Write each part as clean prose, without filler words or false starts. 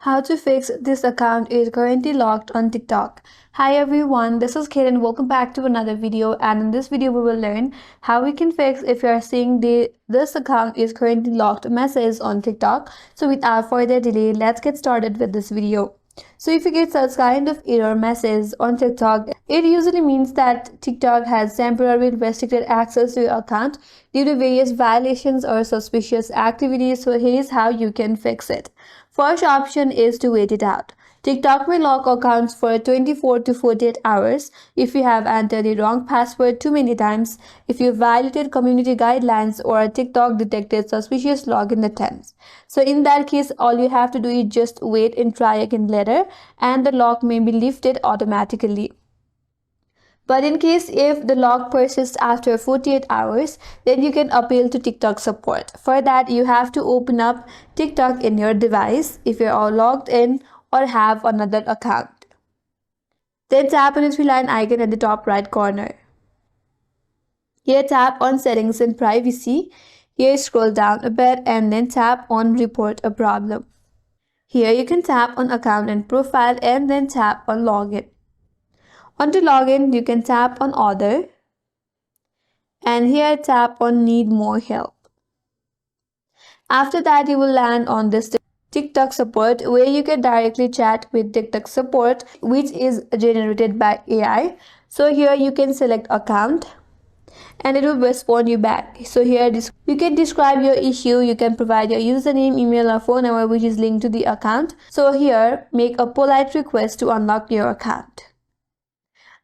How to fix this account is currently locked on TikTok. Hi everyone, this is Kate and welcome back to another video, and in this video we will learn how we can fix if you are seeing this account is currently locked message on TikTok. So without further delay, let's get started with this video. So if you get such kind of error message on TikTok, it usually means that TikTok has temporarily restricted access to your account due to various violations or suspicious activities. So here's how you can fix it. First option is to wait it out. TikTok will lock accounts for 24 to 48 hours if you have entered the wrong password too many times, if you violated community guidelines, or TikTok detected suspicious login attempts. So in that case, all you have to do is just wait and try again later, and the lock may be lifted automatically. But in case if the lock persists after 48 hours, then you can appeal to TikTok support. For that, you have to open up TikTok in your device if you're all logged in or have another account. Then tap on the three-line icon at the top right corner. Here tap on Settings and Privacy. Here scroll down a bit and then tap on Report a Problem. Here you can tap on Account and Profile and then tap on Login. Onto Login, you can tap on Other. And here tap on Need More Help. After that, you will land on this TikTok support, where you can directly chat with TikTok support, which is generated by AI. So here you can select account and it will respond you back. So here you can describe your issue, you can provide your username, email or phone number which is linked to the account. So here make a polite request to unlock your account.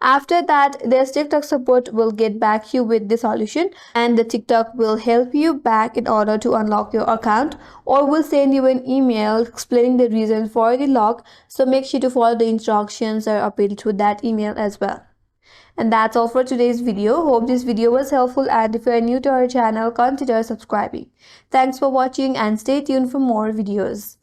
After that, their TikTok support will get back you with the solution, and the TikTok will help you back in order to unlock your account, or will send you an email explaining the reason for the lock. So make sure to follow the instructions or appeal to that email as well. And that's all for today's video. Hope this video was helpful, and if you are new to our channel, consider subscribing. Thanks for watching and stay tuned for more videos.